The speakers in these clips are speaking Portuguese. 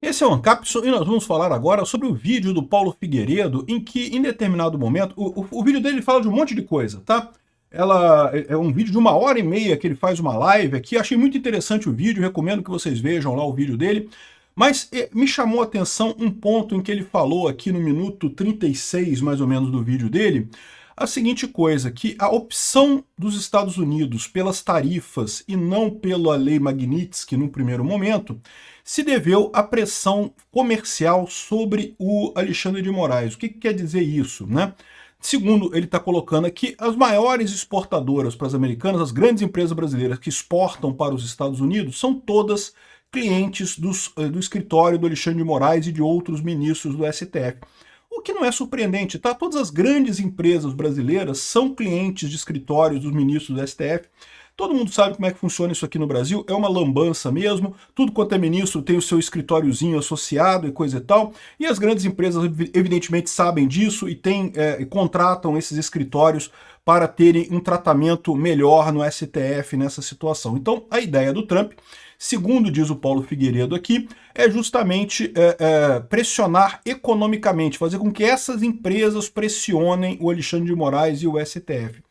Esse é o Ancapson e nós vamos falar agora sobre o vídeo do Paulo Figueiredo, em que, em determinado momento, o vídeo dele fala de um monte de coisa, tá? Ela é um vídeo de 1h30 que ele faz uma live aqui. Achei muito interessante o vídeo, recomendo que vocês vejam lá o vídeo dele. Mas me chamou a atenção um ponto em que ele falou aqui no minuto 36, mais ou menos, do vídeo dele, a seguinte coisa, que a opção dos Estados Unidos pelas tarifas e não pela lei Magnitsky no primeiro momento, se deveu à pressão comercial sobre o Alexandre de Moraes. O que quer dizer isso, né? Segundo ele está colocando aqui, as maiores exportadoras para as americanas, as grandes empresas brasileiras que exportam para os Estados Unidos, são todas clientes do escritório do Alexandre de Moraes e de outros ministros do STF. O que não é surpreendente, tá? Todas as grandes empresas brasileiras são clientes de escritórios dos ministros do STF. Todo mundo sabe como é que funciona isso aqui no Brasil, é uma lambança mesmo, tudo quanto é ministro tem o seu escritóriozinho associado e coisa e tal, e as grandes empresas evidentemente sabem disso e contratam esses escritórios para terem um tratamento melhor no STF nessa situação. Então a ideia do Trump, segundo diz o Paulo Figueiredo aqui, é justamente pressionar economicamente, fazer com que essas empresas pressionem o Alexandre de Moraes e o STF.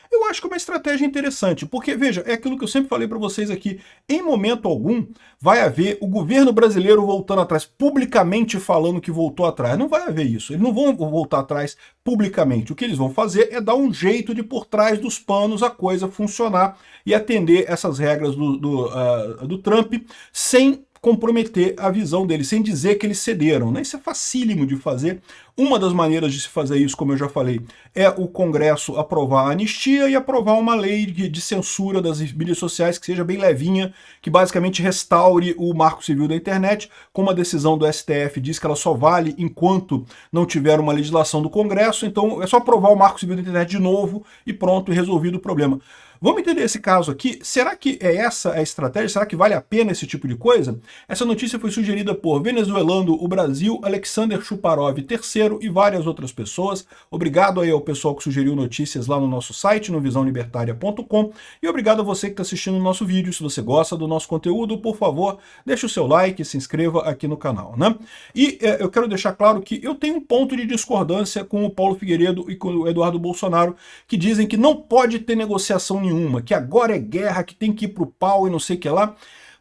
Eu acho que é uma estratégia interessante, porque, veja, é aquilo que eu sempre falei para vocês aqui, em momento algum vai haver o governo brasileiro voltando atrás, publicamente falando que voltou atrás. Não vai haver isso, eles não vão voltar atrás publicamente. O que eles vão fazer é dar um jeito de, por trás dos panos, a coisa funcionar e atender essas regras do Trump sem comprometer a visão deles, sem dizer que eles cederam, né? Isso é facílimo de fazer. Uma das maneiras de se fazer isso, como eu já falei, é o Congresso aprovar a anistia e aprovar uma lei de censura das mídias sociais que seja bem levinha, que basicamente restaure o marco civil da internet, como a decisão do STF diz que ela só vale enquanto não tiver uma legislação do Congresso, então é só aprovar o marco civil da internet de novo e pronto, e resolvido o problema. Vamos entender esse caso aqui. Será que é essa a estratégia? Será que vale a pena esse tipo de coisa? Essa notícia foi sugerida por venezuelando o Brasil, Alexander Chuparov III e várias outras pessoas. Obrigado aí ao pessoal que sugeriu notícias lá no nosso site, no visãolibertaria.com, e obrigado a você que está assistindo o nosso vídeo. Se você gosta do nosso conteúdo, por favor, deixe o seu like e se inscreva aqui no canal, né? E eu quero deixar claro que eu tenho um ponto de discordância com o Paulo Figueiredo e com o Eduardo Bolsonaro, que dizem que não pode ter negociação nenhuma, que agora é guerra, que tem que ir pro pau e não sei o que lá.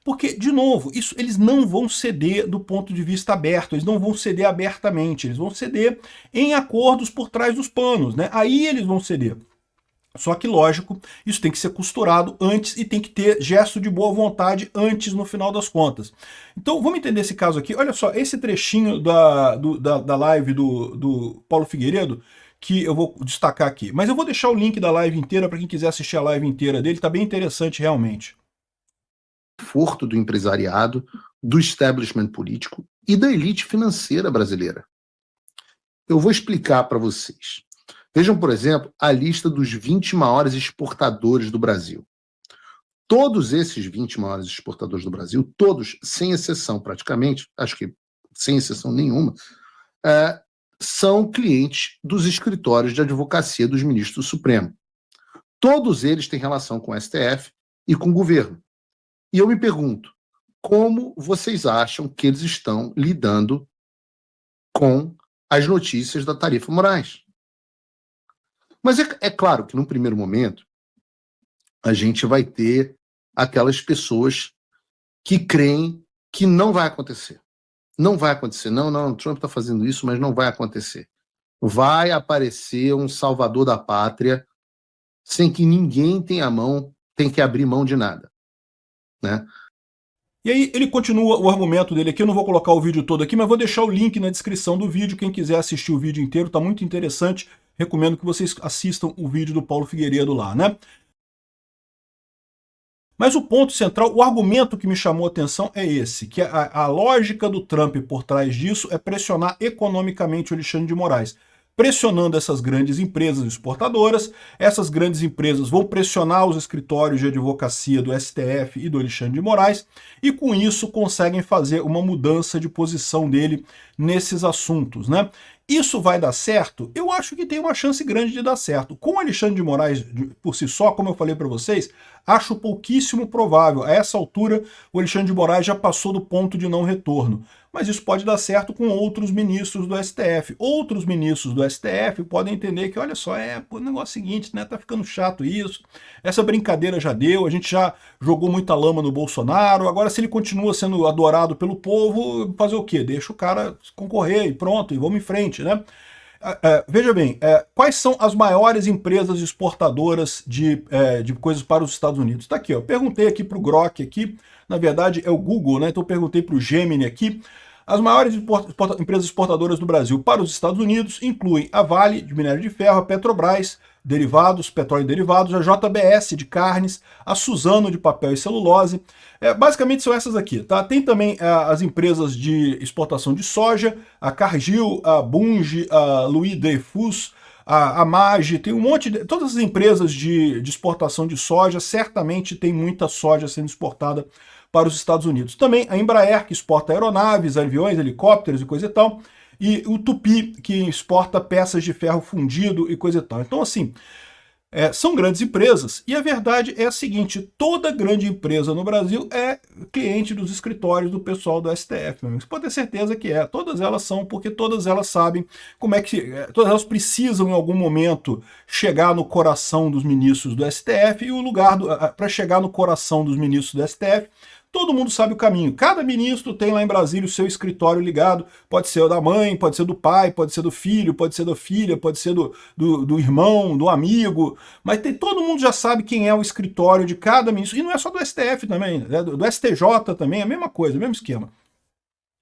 Porque, de novo, eles não vão ceder do ponto de vista aberto, eles não vão ceder abertamente, eles vão ceder em acordos por trás dos panos, né? Aí eles vão ceder. Só que, lógico, isso tem que ser costurado antes e tem que ter gesto de boa vontade antes, no final das contas. Então, vamos entender esse caso aqui. Olha só, esse trechinho da live do Paulo Figueiredo, que eu vou destacar aqui. Mas eu vou deixar o link da live inteira para quem quiser assistir a live inteira dele, tá bem interessante realmente. Conforto do empresariado, do establishment político e da elite financeira brasileira. Eu vou explicar para vocês. Vejam, por exemplo, a lista dos 20 maiores exportadores do Brasil. Todos esses 20 maiores exportadores do Brasil, todos, sem exceção praticamente, acho que sem exceção nenhuma, são clientes dos escritórios de advocacia dos ministros do Supremo. Todos eles têm relação com o STF e com o governo. E eu me pergunto, como vocês acham que eles estão lidando com as notícias da tarifa Moraes? Mas é claro que, num primeiro momento, a gente vai ter aquelas pessoas que creem que não vai acontecer. Não vai acontecer. Não, o Trump está fazendo isso, mas não vai acontecer. Vai aparecer um salvador da pátria sem que ninguém tenha tem que abrir mão de nada, né? E aí ele continua o argumento dele aqui, eu não vou colocar o vídeo todo aqui, mas vou deixar o link na descrição do vídeo, quem quiser assistir o vídeo inteiro, tá muito interessante, recomendo que vocês assistam o vídeo do Paulo Figueiredo lá, né? Mas o ponto central, o argumento que me chamou a atenção é esse, que a lógica do Trump por trás disso é pressionar economicamente o Alexandre de Moraes. Pressionando essas grandes empresas exportadoras, essas grandes empresas vão pressionar os escritórios de advocacia do STF e do Alexandre de Moraes, e com isso conseguem fazer uma mudança de posição dele nesses assuntos, né? Isso vai dar certo? Eu acho que tem uma chance grande de dar certo. Com o Alexandre de Moraes por si só, como eu falei para vocês, acho pouquíssimo provável. A essa altura, o Alexandre de Moraes já passou do ponto de não retorno. mas isso pode dar certo com outros ministros do STF. Outros ministros do STF podem entender que, olha só, o negócio é o seguinte, né, tá ficando chato isso, essa brincadeira já deu, a gente já jogou muita lama no Bolsonaro, agora se ele continua sendo adorado pelo povo, fazer o quê? Deixa o cara concorrer e pronto, e vamos em frente, né? Veja bem, quais são as maiores empresas exportadoras de coisas para os Estados Unidos? Está aqui, ó, perguntei aqui para o Grok, aqui, na verdade é o Google, né? Então eu perguntei para o Gemini aqui. As maiores empresas exportadoras do Brasil para os Estados Unidos incluem a Vale, de minério de ferro, a Petrobras, derivados, petróleo e derivados, a JBS, de carnes, a Suzano, de papel e celulose. Basicamente são essas aqui, tá? Tem também as empresas de exportação de soja, a Cargill, a Bunge, a Louis Dreyfus, a Mage, tem um monte de... Todas as empresas de exportação de soja, certamente tem muita soja sendo exportada para os Estados Unidos. Também a Embraer, que exporta aeronaves, aviões, helicópteros e coisa e tal, e o Tupi, que exporta peças de ferro fundido e coisa e tal. Então, assim, são grandes empresas, e a verdade é a seguinte, toda grande empresa no Brasil é cliente dos escritórios do pessoal do STF, meu amigo. Você pode ter certeza que todas elas são, porque todas elas sabem como é que... todas elas precisam, em algum momento, chegar no coração dos ministros do STF, e o lugar para chegar no coração dos ministros do STF, todo mundo sabe o caminho. Cada ministro tem lá em Brasília o seu escritório ligado. Pode ser o da mãe, pode ser do pai, pode ser do filho, pode ser da filha, pode ser do irmão, do amigo. Mas todo mundo já sabe quem é o escritório de cada ministro. E não é só do STF também, né? Do STJ também, a mesma coisa, o mesmo esquema.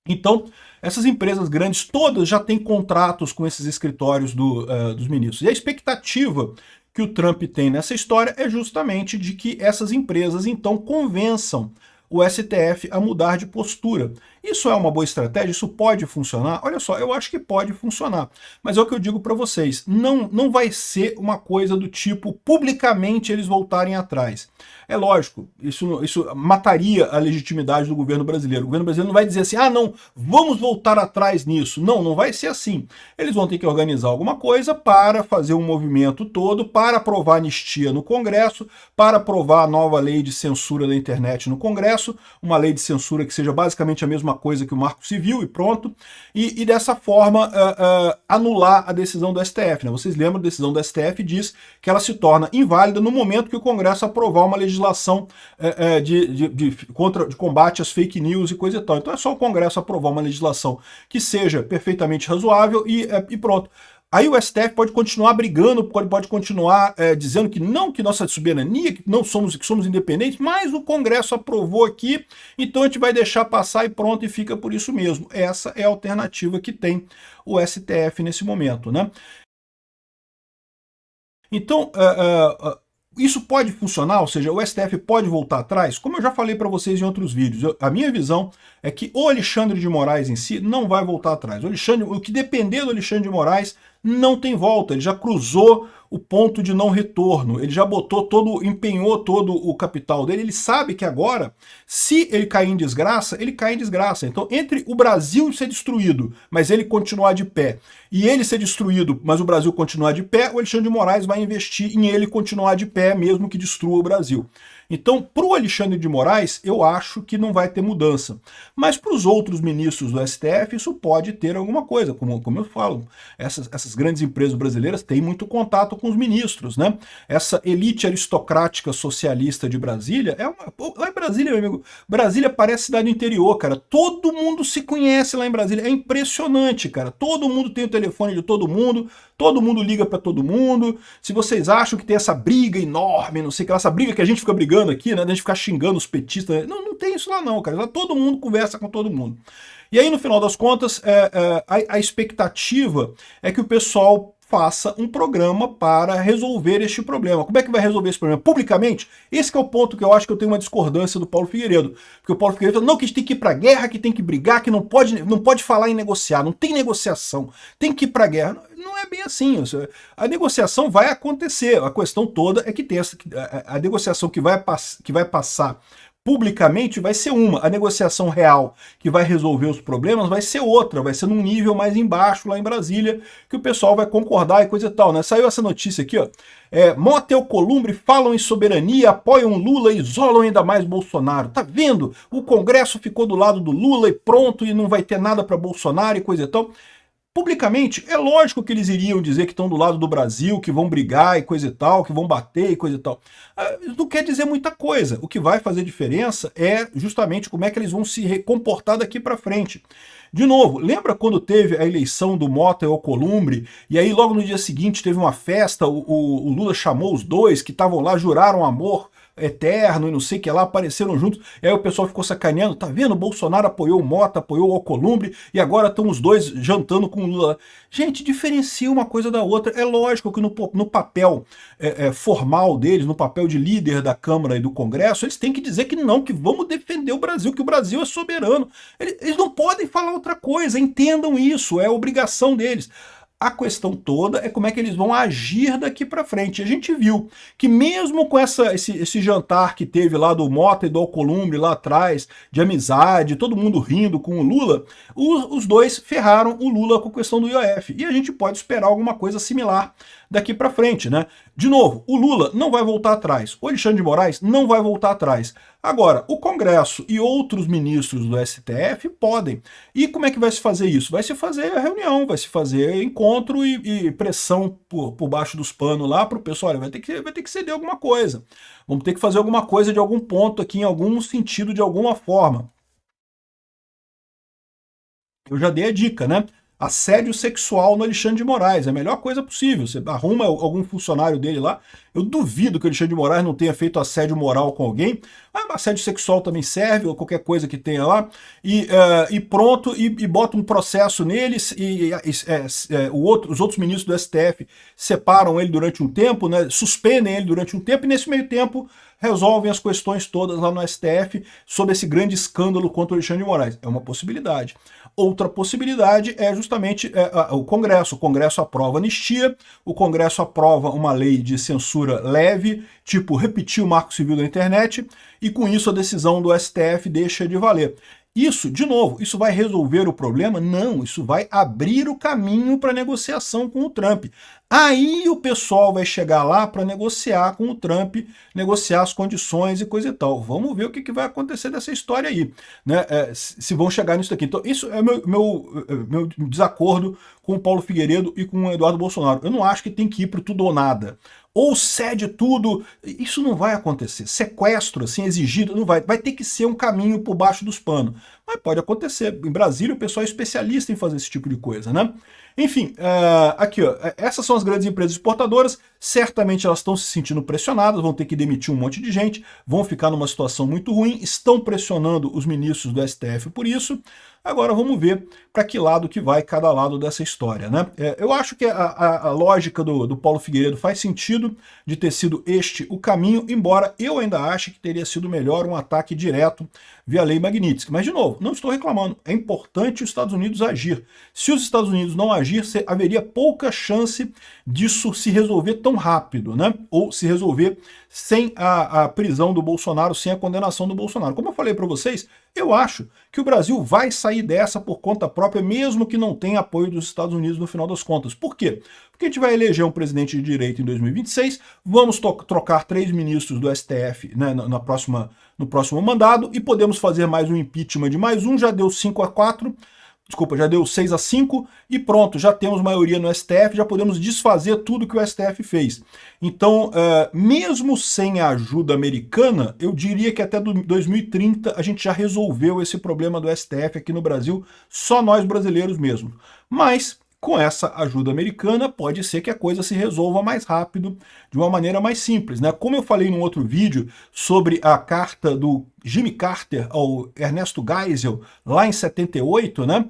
Então, essas empresas grandes todas já têm contratos com esses escritórios dos ministros. E a expectativa que o Trump tem nessa história é justamente de que essas empresas, então, convençam o STF a mudar de postura. Isso é uma boa estratégia? Isso pode funcionar? Olha só, eu acho que pode funcionar. Mas é o que eu digo para vocês, não vai ser uma coisa do tipo, publicamente eles voltarem atrás. É lógico, isso mataria a legitimidade do governo brasileiro. O governo brasileiro não vai dizer assim, não, vamos voltar atrás nisso. Não vai ser assim. Eles vão ter que organizar alguma coisa para fazer um movimento todo, para aprovar anistia no Congresso, para aprovar a nova lei de censura da internet no Congresso, uma lei de censura que seja basicamente a mesma coisa que o Marco Civil e pronto, e dessa forma anular a decisão do STF. Né? Vocês lembram, a decisão do STF diz que ela se torna inválida no momento que o Congresso aprovar uma legislação de combate às fake news e coisa e tal. Então é só o Congresso aprovar uma legislação que seja perfeitamente razoável e pronto. Aí o STF pode continuar brigando, pode continuar dizendo que não, que nossa soberania, que somos independentes, mas o Congresso aprovou aqui, então a gente vai deixar passar e pronto, e fica por isso mesmo. Essa é a alternativa que tem o STF nesse momento, né? Então, isso pode funcionar, ou seja, o STF pode voltar atrás? Como eu já falei para vocês em outros vídeos, a minha visão é que o Alexandre de Moraes em si não vai voltar atrás. O que depender do Alexandre de Moraes não tem volta, ele já cruzou o ponto de não retorno, ele já empenhou todo o capital dele, ele sabe que agora, se ele cair em desgraça, ele cai em desgraça. Então, entre o Brasil ser destruído, mas ele continuar de pé, e ele ser destruído, mas o Brasil continuar de pé, o Alexandre de Moraes vai investir em ele continuar de pé, mesmo que destrua o Brasil. Então, para o Alexandre de Moraes, eu acho que não vai ter mudança. Mas para os outros ministros do STF, isso pode ter alguma coisa. Como eu falo, essas grandes empresas brasileiras têm muito contato com os ministros, né? Essa elite aristocrática socialista de Brasília, lá em Brasília, meu amigo, Brasília parece cidade do interior, cara. Todo mundo se conhece lá em Brasília. É impressionante, cara. Todo mundo tem o telefone de todo mundo liga para todo mundo. Se vocês acham que tem essa briga enorme, não sei o que, essa briga que a gente fica brigando aqui, né, a gente ficar xingando os petistas, não tem isso lá não, cara. Lá todo mundo conversa com todo mundo. E aí, no final das contas, a expectativa é que o pessoal faça um programa para resolver este problema. Como é que vai resolver esse problema? Publicamente? Esse que é o ponto que eu acho que eu tenho uma discordância do Paulo Figueiredo. Porque o Paulo Figueiredo fala, não, que a gente tem que ir para a guerra, que tem que brigar, que não pode falar em negociar, não tem negociação, tem que ir para a guerra. Não é bem assim. A negociação vai acontecer. A questão toda é que tem a negociação que vai passar publicamente vai ser uma, a negociação real que vai resolver os problemas vai ser outra, vai ser num nível mais embaixo lá em Brasília, que o pessoal vai concordar e coisa e tal, né? Saiu essa notícia aqui, ó. Mota e Alcolumbre falam em soberania, apoiam Lula e isolam ainda mais Bolsonaro. Tá vendo? O Congresso ficou do lado do Lula e pronto, e não vai ter nada para Bolsonaro e coisa e tal. Publicamente, é lógico que eles iriam dizer que estão do lado do Brasil, que vão brigar e coisa e tal, que vão bater e coisa e tal. Isso não quer dizer muita coisa. O que vai fazer diferença é justamente como é que eles vão se comportar daqui para frente. De novo, lembra quando teve a eleição do Mota e Alcolumbre, e aí logo no dia seguinte teve uma festa, o Lula chamou os dois que estavam lá, juraram amor eterno e não sei o que lá, apareceram juntos, e aí o pessoal ficou sacaneando, tá vendo? O Bolsonaro apoiou o Mota, apoiou o Alcolumbre, e agora estão os dois jantando com o Lula. Gente, diferencia uma coisa da outra. É lógico que no papel formal deles, no papel de líder da Câmara e do Congresso, eles têm que dizer que não, que vamos defender o Brasil, que o Brasil é soberano. Eles não podem falar outra coisa, entendam isso, é obrigação deles. A questão toda é como é que eles vão agir daqui para frente. A gente viu que mesmo com esse jantar que teve lá do Mota e do Alcolumbre lá atrás, de amizade, todo mundo rindo com o Lula, os dois ferraram o Lula com a questão do IOF. E a gente pode esperar alguma coisa similar daqui para frente, né? De novo, o Lula não vai voltar atrás, o Alexandre de Moraes não vai voltar atrás. Agora, o Congresso e outros ministros do STF podem. E como é que vai se fazer isso? Vai se fazer a reunião, vai se fazer encontro e pressão por baixo dos panos lá para o pessoal, olha, vai ter que ceder alguma coisa. Vamos ter que fazer alguma coisa de algum ponto aqui, em algum sentido, de alguma forma. Eu já dei a dica, né? Assédio sexual no Alexandre de Moraes, é a melhor coisa possível. Você arruma algum funcionário dele lá. Eu duvido que o Alexandre de Moraes não tenha feito assédio moral com alguém. Assédio sexual também serve, ou qualquer coisa que tenha lá. E pronto, e bota um processo neles. Os outros ministros do STF separam ele durante um tempo, né, suspendem ele durante um tempo, e nesse meio tempo resolvem as questões todas lá no STF sobre esse grande escândalo contra o Alexandre de Moraes. É uma possibilidade. Outra possibilidade é justamente o Congresso. O Congresso aprova anistia, o Congresso aprova uma lei de censura leve, tipo repetir o Marco Civil da internet, e com isso a decisão do STF deixa de valer. Isso, de novo, isso vai resolver o problema? Não, isso vai abrir o caminho para negociação com o Trump. Aí o pessoal vai chegar lá para negociar com o Trump, negociar as condições e coisa e tal. Vamos ver o que vai acontecer dessa história aí, né? Se vão chegar nisso aqui. Então, isso é meu desacordo com o Paulo Figueiredo e com o Eduardo Bolsonaro. Eu não acho que tem que ir para tudo ou nada. Ou cede tudo, isso não vai acontecer. Sequestro, assim, exigido, não vai. Vai ter que ser um caminho por baixo dos panos. Mas pode acontecer. Em Brasília o pessoal é especialista em fazer esse tipo de coisa, né? Enfim, aqui, ó, essas são as grandes empresas exportadoras, certamente elas estão se sentindo pressionadas, vão ter que demitir um monte de gente, vão ficar numa situação muito ruim, estão pressionando os ministros do STF por isso. Agora vamos ver para que lado que vai cada lado dessa história, né? Eu acho que a lógica do Paulo Figueiredo faz sentido de ter sido este o caminho, embora eu ainda ache que teria sido melhor um ataque direto via lei Magnitsky. Mas, de novo, não estou reclamando, é importante os Estados Unidos agir. Se os Estados Unidos não agir, haveria pouca chance disso se resolver tão rápido, né? Ou se resolver sem a prisão do Bolsonaro, sem a condenação do Bolsonaro. Como eu falei para vocês, eu acho que o Brasil vai sair dessa por conta própria, mesmo que não tenha apoio dos Estados Unidos no final das contas. Por quê? Porque a gente vai eleger um presidente de direita em 2026, vamos trocar 3 ministros do STF, né, no próximo mandato, e podemos fazer mais um impeachment de mais um, já deu 5-4, desculpa, já deu 6-5, e pronto, já temos maioria no STF, já podemos desfazer tudo que o STF fez. Então, mesmo sem a ajuda americana, eu diria que até 2030 a gente já resolveu esse problema do STF aqui no Brasil, só nós brasileiros mesmo. Mas com essa ajuda americana, pode ser que a coisa se resolva mais rápido, de uma maneira mais simples, né? Como eu falei num outro vídeo sobre a carta do Jimmy Carter ao Ernesto Geisel, lá em 78, né?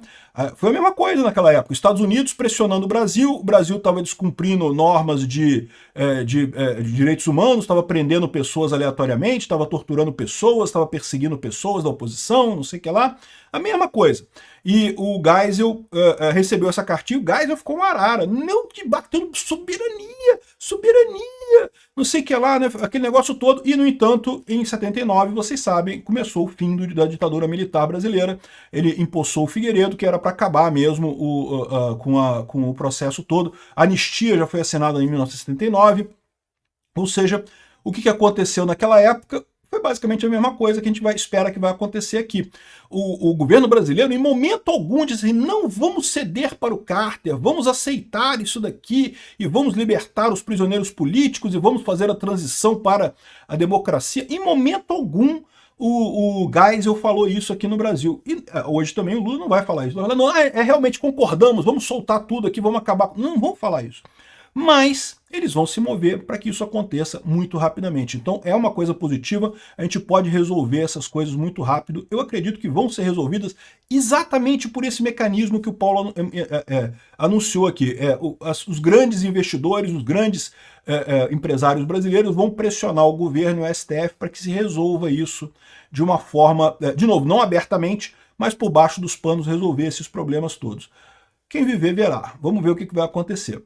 Foi a mesma coisa naquela época. Os Estados Unidos pressionando o Brasil estava descumprindo normas de direitos humanos, estava prendendo pessoas aleatoriamente, estava torturando pessoas, estava perseguindo pessoas da oposição, não sei o que lá. A mesma coisa. E o Geisel recebeu essa cartinha, o Geisel ficou uma arara, não batendo soberania, soberania, não sei o que lá, né, aquele negócio todo. E, no entanto, em 79, vocês sabem, começou o fim da ditadura militar brasileira. Ele empossou o Figueiredo, que era para acabar mesmo com o processo todo. A anistia já foi assinada em 1979, ou seja, o que aconteceu naquela época foi basicamente a mesma coisa que a gente espera que vai acontecer aqui. O governo brasileiro, em momento algum, disse assim, não vamos ceder para o cárter, vamos aceitar isso daqui e vamos libertar os prisioneiros políticos e vamos fazer a transição para a democracia. Em momento algum, o Geisel falou isso aqui no Brasil. E hoje também o Lula não vai falar isso. Vai falar, não, realmente concordamos, vamos soltar tudo aqui, vamos acabar. Não vão falar isso. Mas eles vão se mover para que isso aconteça muito rapidamente. Então é uma coisa positiva, a gente pode resolver essas coisas muito rápido. Eu acredito que vão ser resolvidas exatamente por esse mecanismo que o Paulo anunciou aqui. Os grandes investidores, os grandes empresários brasileiros vão pressionar o governo e o STF para que se resolva isso de uma forma, de novo, não abertamente, mas por baixo dos panos resolver esses problemas todos. Quem viver verá. Vamos ver o que vai acontecer.